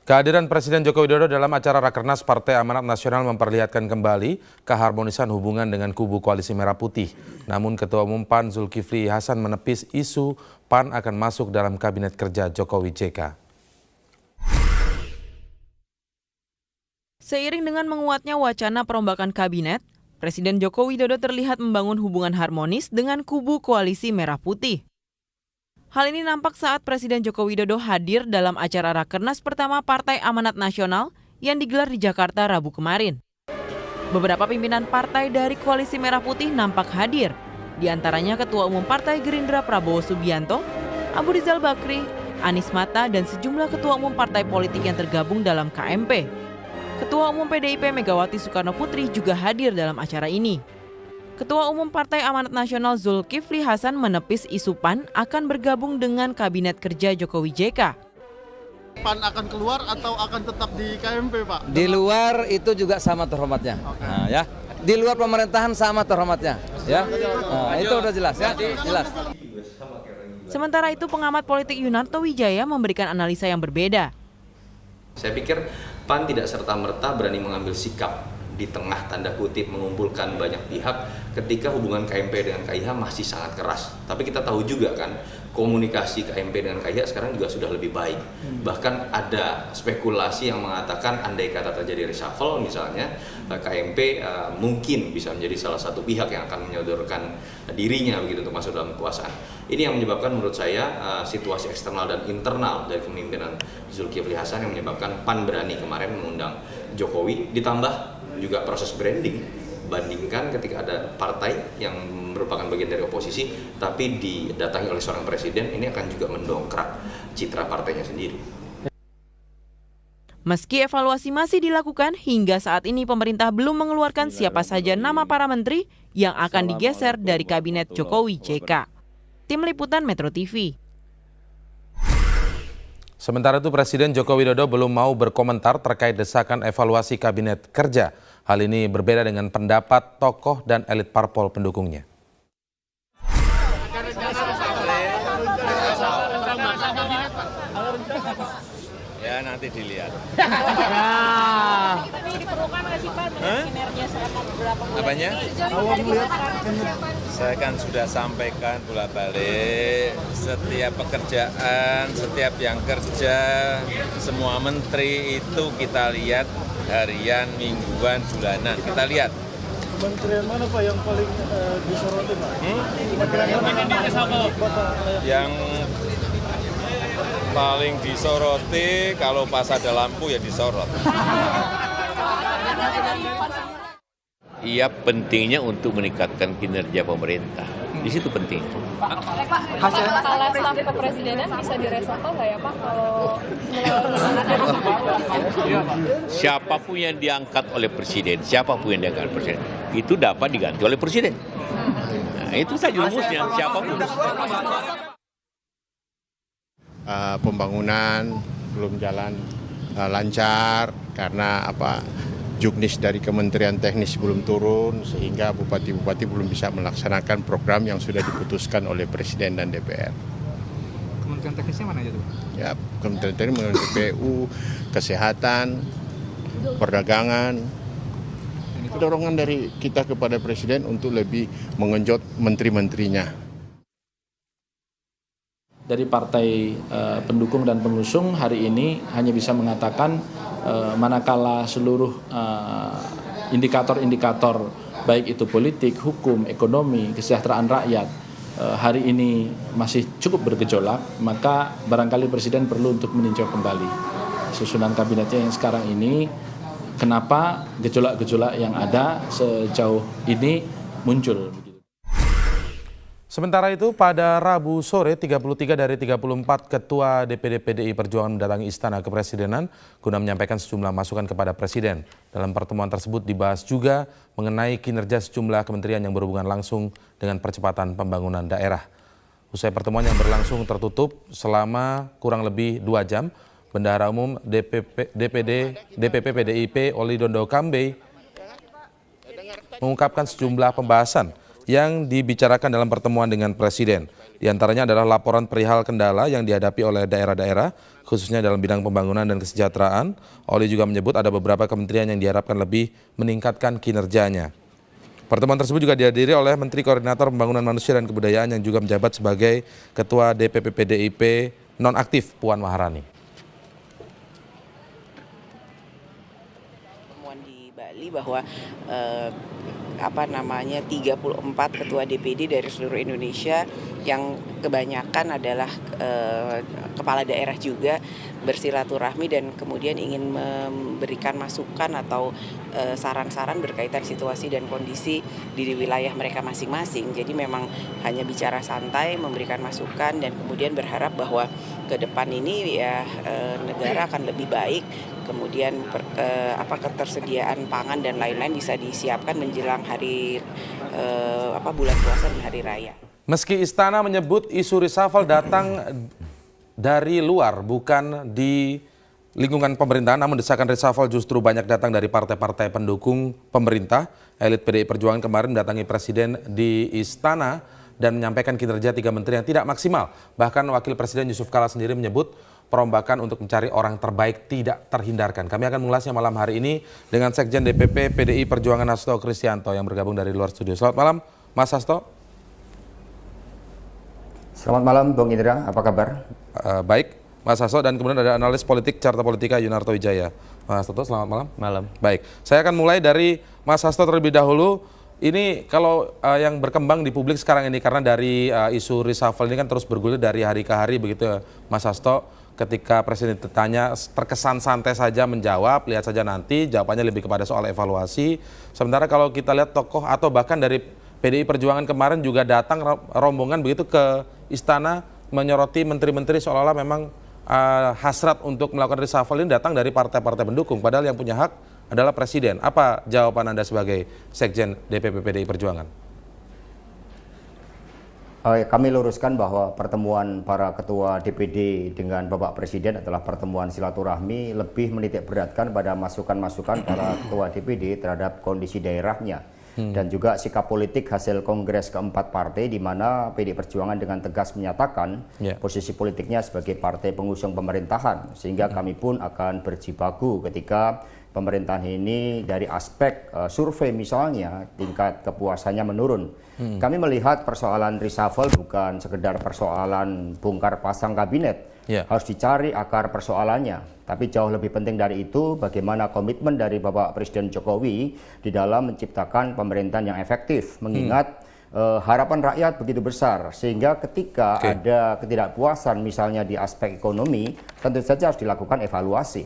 Kehadiran Presiden Joko Widodo dalam acara Rakernas Partai Amanat Nasional memperlihatkan kembali keharmonisan hubungan dengan kubu Koalisi Merah Putih. Namun Ketua Umum PAN Zulkifli Hasan menepis isu PAN akan masuk dalam Kabinet Kerja Jokowi JK. Seiring dengan menguatnya wacana perombakan kabinet, Presiden Joko Widodo terlihat membangun hubungan harmonis dengan kubu Koalisi Merah Putih. Hal ini nampak saat Presiden Joko Widodo hadir dalam acara Rakernas pertama Partai Amanat Nasional yang digelar di Jakarta Rabu kemarin. Beberapa pimpinan partai dari Koalisi Merah Putih nampak hadir, di antaranya Ketua Umum Partai Gerindra Prabowo Subianto, Abu Rizal Bakri, Anies Mata, dan sejumlah ketua umum partai politik yang tergabung dalam KMP. Ketua Umum PDIP Megawati Soekarno Putri juga hadir dalam acara ini. Ketua Umum Partai Amanat Nasional Zulkifli Hasan menepis isu PAN akan bergabung dengan Kabinet Kerja Jokowi JK. PAN akan keluar atau akan tetap di KMP, Pak? Di luar itu juga sama terhormatnya. Okay. Nah, ya. Di luar pemerintahan sama terhormatnya. Ya. Nah, itu udah jelas ya. Jelas. Sementara itu pengamat politik Yunarto Wijaya memberikan analisa yang berbeda. Saya pikir PAN tidak serta-merta berani mengambil sikap di tengah tanda kutip mengumpulkan banyak pihak ketika hubungan KMP dengan KIH masih sangat keras. Tapi kita tahu juga kan komunikasi KMP dengan KIH sekarang juga sudah lebih baik. Bahkan ada spekulasi yang mengatakan andai kata terjadi reshuffle misalnya KMP mungkin bisa menjadi salah satu pihak yang akan menyodorkan dirinya begitu untuk masuk dalam kekuasaan. Ini yang menyebabkan menurut saya situasi eksternal dan internal dari kepemimpinan Zulkifli Hasan yang menyebabkan PAN berani kemarin mengundang Jokowi, ditambah juga proses branding, bandingkan ketika ada partai yang merupakan bagian dari oposisi tapi didatangi oleh seorang presiden, ini akan juga mendongkrak citra partainya sendiri. Meski evaluasi masih dilakukan, hingga saat ini pemerintah belum mengeluarkan siapa saja nama para menteri yang akan digeser dari Kabinet Jokowi JK. Tim Liputan Metro TV. Sementara itu Presiden Joko Widodo belum mau berkomentar terkait desakan evaluasi Kabinet Kerja. Hal ini berbeda dengan pendapat tokoh dan elit parpol pendukungnya. Ya nanti dilihat. Diperlukan nggak sih Pak kinerja selama beberapa bulan? Apanya? Saya kan sudah sampaikan bolak-balik, setiap pekerjaan, setiap yang kerja, semua menteri itu kita lihat harian, mingguan, bulanan. Kita lihat. Kementerian mana Pak yang paling disoroti Pak? Yang paling disoroti kalau pas ada lampu ya disorot. Iya, pentingnya untuk meningkatkan kinerja pemerintah. Di situ penting. Masalah staf kepresidenan bisa diresapel nggak ya Pak kalau Siapapun yang diangkat oleh presiden, siapapun yang diangkat oleh presiden, itu dapat diganti oleh presiden. Nah, itu saja rumusnya, siapapun. Pembangunan belum jalan lancar karena juknis dari Kementerian Teknis belum turun sehingga bupati-bupati belum bisa melaksanakan program yang sudah diputuskan oleh Presiden dan DPR. Kementerian Teknisnya mana aja tuh? Ya, Kementerian Teknis mengenai PPU, kesehatan, perdagangan. Dorongan dari kita kepada Presiden untuk lebih mengenjot menteri-menterinya. Dari partai pendukung dan pengusung hari ini hanya bisa mengatakan manakala seluruh indikator-indikator baik itu politik, hukum, ekonomi, kesejahteraan rakyat hari ini masih cukup bergejolak, maka barangkali Presiden perlu untuk meninjau kembali susunan kabinetnya yang sekarang ini, kenapa gejolak-gejolak yang ada sejauh ini muncul. Sementara itu pada Rabu sore 33 dari 34 Ketua DPD PDI Perjuangan mendatangi Istana Kepresidenan guna menyampaikan sejumlah masukan kepada Presiden. Dalam pertemuan tersebut dibahas juga mengenai kinerja sejumlah kementerian yang berhubungan langsung dengan percepatan pembangunan daerah. Usai pertemuan yang berlangsung tertutup selama kurang lebih 2 jam, Bendahara Umum DPP PDIP Oli Dondo Kambe mengungkapkan sejumlah pembahasan yang dibicarakan dalam pertemuan dengan Presiden. Di antaranya adalah laporan perihal kendala yang dihadapi oleh daerah-daerah, khususnya dalam bidang pembangunan dan kesejahteraan. Oli juga menyebut ada beberapa kementerian yang diharapkan lebih meningkatkan kinerjanya. Pertemuan tersebut juga dihadiri oleh Menteri Koordinator Pembangunan Manusia dan Kebudayaan yang juga menjabat sebagai Ketua DPP PDIP nonaktif, Puan Maharani. Pertemuan di Bali bahwa 34 ketua DPD dari seluruh Indonesia yang kebanyakan adalah kepala daerah juga bersilaturahmi dan kemudian ingin memberikan masukan atau saran-saran berkaitan situasi dan kondisi di wilayah mereka masing-masing. Jadi memang hanya bicara santai, memberikan masukan dan kemudian berharap bahwa ke depan ini ya negara akan lebih baik. Kemudian ketersediaan pangan dan lain-lain bisa disiapkan menjelang hari bulan puasa dan hari raya. Meski istana menyebut isu reshuffle datang dari luar, bukan di lingkungan pemerintahan, namun desakan reshuffle justru banyak datang dari partai-partai pendukung pemerintah. Elit PDI Perjuangan kemarin mendatangi Presiden di istana dan menyampaikan kinerja 3 menteri yang tidak maksimal. Bahkan Wakil Presiden Yusuf Kala sendiri menyebut perombakan untuk mencari orang terbaik tidak terhindarkan. Kami akan mengulasnya malam hari ini dengan Sekjen DPP PDI Perjuangan Hasto Kristianto yang bergabung dari luar studio. Selamat malam, Mas Hasto. Selamat malam, Bung Indra. Apa kabar? Baik, Mas Hasto, dan kemudian ada analis politik Carta Politika Yunarto Wijaya. Mas Hasto, selamat malam. Malam. Baik, saya akan mulai dari Mas Hasto terlebih dahulu. Ini kalau yang berkembang di publik sekarang ini, karena dari isu reshuffle ini kan terus bergulir dari hari ke hari begitu, Mas Hasto. Ketika Presiden ditanya, terkesan santai saja menjawab, lihat saja nanti, jawabannya lebih kepada soal evaluasi. Sementara kalau kita lihat tokoh atau bahkan dari PDI Perjuangan kemarin juga datang rombongan begitu ke istana menyoroti menteri-menteri seolah-olah memang hasrat untuk melakukan reshuffle ini datang dari partai-partai pendukung, padahal yang punya hak adalah Presiden. Apa jawaban Anda sebagai Sekjen DPP PDI Perjuangan? Kami luruskan bahwa pertemuan para ketua DPD dengan Bapak Presiden adalah pertemuan silaturahmi, lebih menitik beratkan pada masukan-masukan para ketua DPD terhadap kondisi daerahnya. Dan juga sikap politik hasil kongres keempat partai di mana PDI Perjuangan dengan tegas menyatakan posisi politiknya sebagai partai pengusung pemerintahan, sehingga kami pun akan berjibaku ketika pemerintahan ini dari aspek survei misalnya tingkat kepuasannya menurun. Kami melihat persoalan reshuffle bukan sekedar persoalan bongkar pasang kabinet, harus dicari akar persoalannya. Tapi jauh lebih penting dari itu, bagaimana komitmen dari Bapak Presiden Jokowi di dalam menciptakan pemerintahan yang efektif, mengingat harapan rakyat begitu besar, sehingga ketika ada ketidakpuasan misalnya di aspek ekonomi, tentu saja harus dilakukan evaluasi.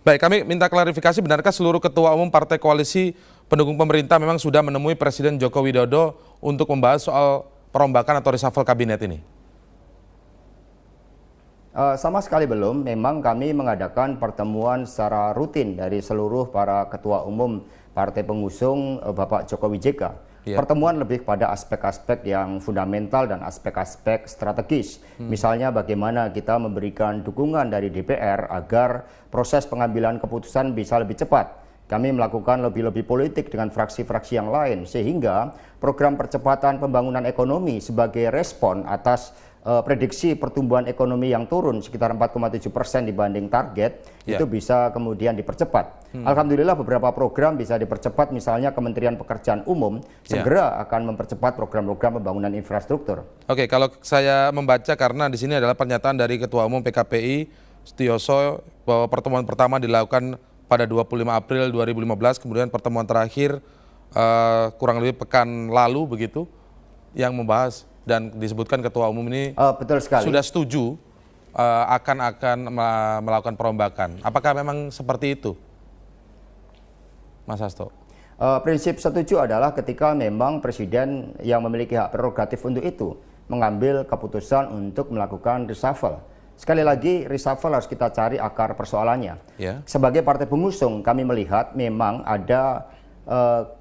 Baik, kami minta klarifikasi, benarkah seluruh ketua umum partai koalisi pendukung pemerintah memang sudah menemui Presiden Joko Widodo untuk membahas soal perombakan atau reshuffle kabinet ini? Sama sekali belum. Memang kami mengadakan pertemuan secara rutin dari seluruh para ketua umum partai pengusung Bapak Jokowi JK. Pertemuan lebih pada aspek-aspek yang fundamental dan aspek-aspek strategis. Misalnya bagaimana kita memberikan dukungan dari DPR agar proses pengambilan keputusan bisa lebih cepat. Kami melakukan lobby-lobby politik dengan fraksi-fraksi yang lain, sehingga program percepatan pembangunan ekonomi sebagai respon atas prediksi pertumbuhan ekonomi yang turun sekitar 4,7% dibanding target, itu bisa kemudian dipercepat. Alhamdulillah beberapa program bisa dipercepat, misalnya Kementerian Pekerjaan Umum segera akan mempercepat program-program pembangunan infrastruktur. Oke, kalau saya membaca, karena di sini adalah pernyataan dari Ketua Umum PKPI Setiyoso bahwa pertemuan pertama dilakukan pada 25 April 2015, kemudian pertemuan terakhir kurang lebih pekan lalu begitu, yang membahas dan disebutkan Ketua Umum ini betul sekali, sudah setuju akan melakukan perombakan. Apakah memang seperti itu, Mas Hasto? Prinsip setuju adalah ketika memang Presiden yang memiliki hak prerogatif untuk itu mengambil keputusan untuk melakukan reshuffle. Sekali lagi, reshuffle harus kita cari akar persoalannya. Sebagai partai pengusung, kami melihat memang ada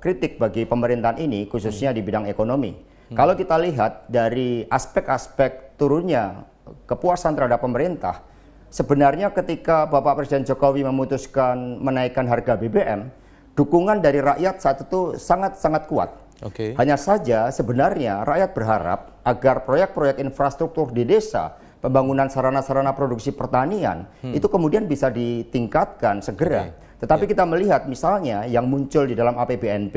kritik bagi pemerintahan ini, khususnya di bidang ekonomi. Kalau kita lihat dari aspek-aspek turunnya kepuasan terhadap pemerintah, sebenarnya ketika Bapak Presiden Jokowi memutuskan menaikkan harga BBM, dukungan dari rakyat saat itu sangat-sangat kuat. Hanya saja sebenarnya rakyat berharap agar proyek-proyek infrastruktur di desa, pembangunan sarana-sarana produksi pertanian, itu kemudian bisa ditingkatkan segera. Tetapi kita melihat misalnya yang muncul di dalam APBNP,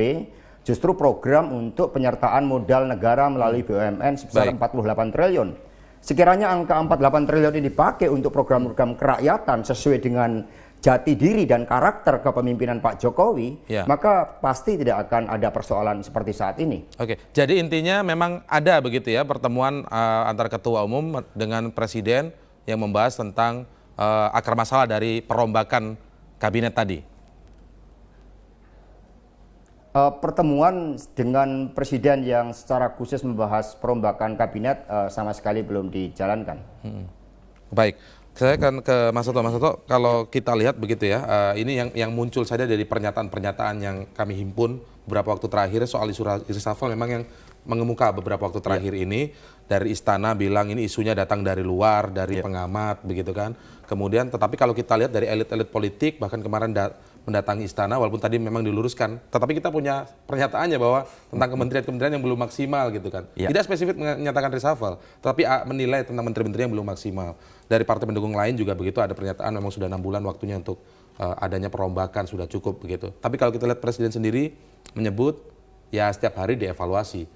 justru program untuk penyertaan modal negara melalui BUMN sebesar 48 triliun. Sekiranya angka 48 triliun ini dipakai untuk program-program kerakyatan sesuai dengan jati diri dan karakter kepemimpinan Pak Jokowi, maka pasti tidak akan ada persoalan seperti saat ini. Oke, jadi intinya memang ada begitu ya pertemuan antara Ketua Umum dengan Presiden yang membahas tentang akar masalah dari perombakan kabinet tadi. Pertemuan dengan Presiden yang secara khusus membahas perombakan kabinet sama sekali belum dijalankan. Baik. Saya akan ke Mas Toto. Mas Toto, kalau kita lihat begitu ya, ini yang muncul saja dari pernyataan-pernyataan yang kami himpun beberapa waktu terakhir soal isu reshuffle memang yang mengemuka beberapa waktu terakhir ini. Dari istana bilang ini isunya datang dari luar, dari pengamat begitu kan. Kemudian tetapi kalau kita lihat dari elit-elit politik bahkan kemarin mendatangi istana walaupun tadi memang diluruskan, tetapi kita punya pernyataannya bahwa tentang kementerian-kementerian yang belum maksimal gitu kan. Tidak spesifik menyatakan reshuffle, tapi menilai tentang menteri-menteri yang belum maksimal. Dari partai pendukung lain juga begitu, ada pernyataan memang sudah 6 bulan waktunya untuk adanya perombakan sudah cukup begitu. Tapi kalau kita lihat Presiden sendiri menyebut ya setiap hari dievaluasi.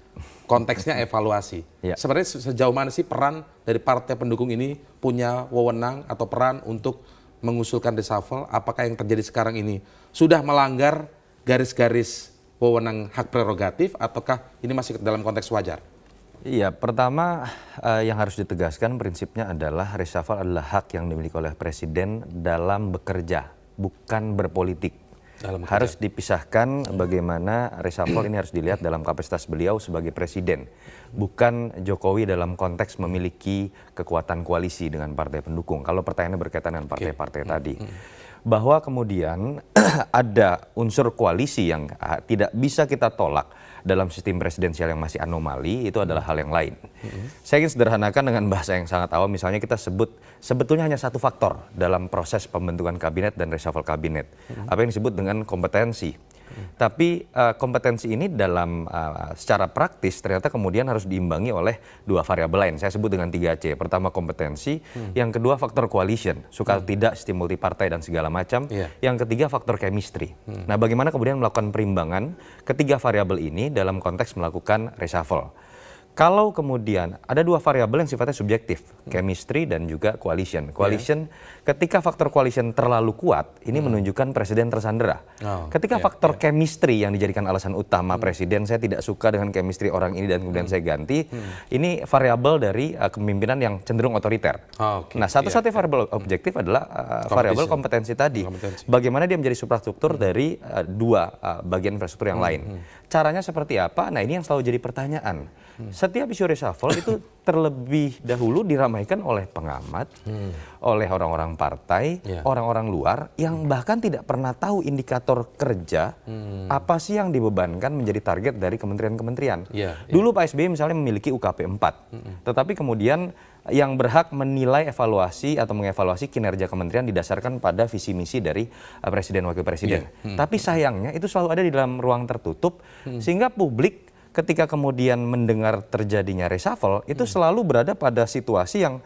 Konteksnya evaluasi. Sebenarnya sejauh mana sih peran dari partai pendukung ini punya wewenang atau peran untuk mengusulkan reshuffle? Apakah yang terjadi sekarang ini sudah melanggar garis-garis wewenang hak prerogatif ataukah ini masih dalam konteks wajar? Iya, pertama yang harus ditegaskan prinsipnya adalah reshuffle adalah hak yang dimiliki oleh Presiden dalam bekerja, bukan berpolitik. Harus dipisahkan bagaimana reshuffle ini harus dilihat dalam kapasitas beliau sebagai Presiden. Bukan Jokowi dalam konteks memiliki kekuatan koalisi dengan partai pendukung. Kalau pertanyaannya berkaitan dengan partai-partai tadi. Bahwa kemudian ada unsur koalisi yang tidak bisa kita tolak dalam sistem presidensial yang masih anomali, itu adalah hal yang lain. Saya ingin sederhanakan dengan bahasa yang sangat awam, misalnya kita sebetulnya hanya satu faktor dalam proses pembentukan kabinet dan reshuffle kabinet. Apa yang disebut dengan kompetensi. Tapi kompetensi ini dalam secara praktis ternyata kemudian harus diimbangi oleh dua variabel lain. Saya sebut dengan 3C. Pertama kompetensi, yang kedua faktor coalition, suka tidak sistem multipartai dan segala macam. Yang ketiga faktor chemistry. Nah, bagaimana kemudian melakukan perimbangan ketiga variabel ini dalam konteks melakukan reshuffle? Kalau kemudian ada dua variabel yang sifatnya subjektif, chemistry dan juga coalition. Coalition, ketika faktor coalition terlalu kuat, ini menunjukkan Presiden tersandera. Ketika faktor chemistry yang dijadikan alasan utama Presiden, saya tidak suka dengan chemistry orang ini dan kemudian saya ganti, ini variabel dari kepemimpinan yang cenderung otoriter. Nah, satu-satunya variabel objektif adalah variabel kompetensi tadi. Bagaimana dia menjadi suprastruktur dari dua bagian infrastruktur yang lain. Caranya seperti apa? Nah, ini yang selalu jadi pertanyaan. Setiap isu reshuffle itu terlebih dahulu diramaikan oleh pengamat, oleh orang-orang partai, orang-orang luar yang bahkan tidak pernah tahu indikator kerja apa sih yang dibebankan menjadi target dari kementerian-kementerian. Dulu Pak SBY misalnya memiliki UKP 4, tetapi kemudian yang berhak menilai evaluasi atau mengevaluasi kinerja kementerian didasarkan pada visi misi dari Presiden Wakil Presiden. Tapi sayangnya itu selalu ada di dalam ruang tertutup sehingga publik ketika kemudian mendengar terjadinya reshuffle itu selalu berada pada situasi yang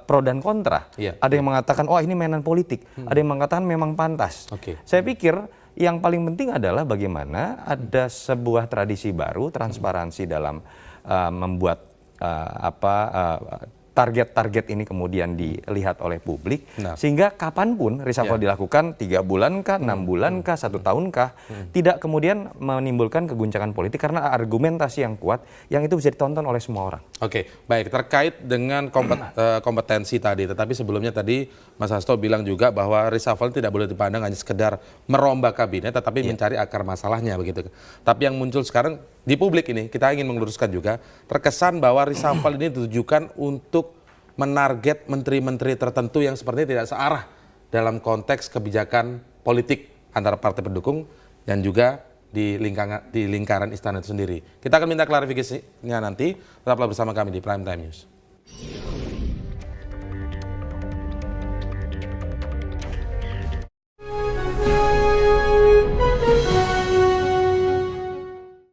pro dan kontra. Ada yang mengatakan, oh ini mainan politik. Ada yang mengatakan memang pantas. Saya pikir yang paling penting adalah bagaimana ada sebuah tradisi baru, transparansi dalam membuat target-target ini kemudian dilihat oleh publik, sehingga kapanpun reshuffle dilakukan 3 bulan kah, 6 bulan kah, 1 tahun kah, tidak kemudian menimbulkan keguncangan politik karena argumentasi yang kuat yang itu bisa ditonton oleh semua orang. Oke, baik, terkait dengan kompetensi tadi, tetapi sebelumnya tadi Mas Hasto bilang juga bahwa reshuffle tidak boleh dipandang hanya sekedar merombak kabinet, tetapi mencari akar masalahnya begitu. Tapi yang muncul sekarang di publik ini, kita ingin meluruskan juga, terkesan bahwa reshuffle ini ditujukan untuk menarget menteri-menteri tertentu yang sepertinya tidak searah dalam konteks kebijakan politik antara partai pendukung dan juga di lingkaran istana itu sendiri. Kita akan minta klarifikasinya nanti, tetaplah bersama kami di Prime Time News.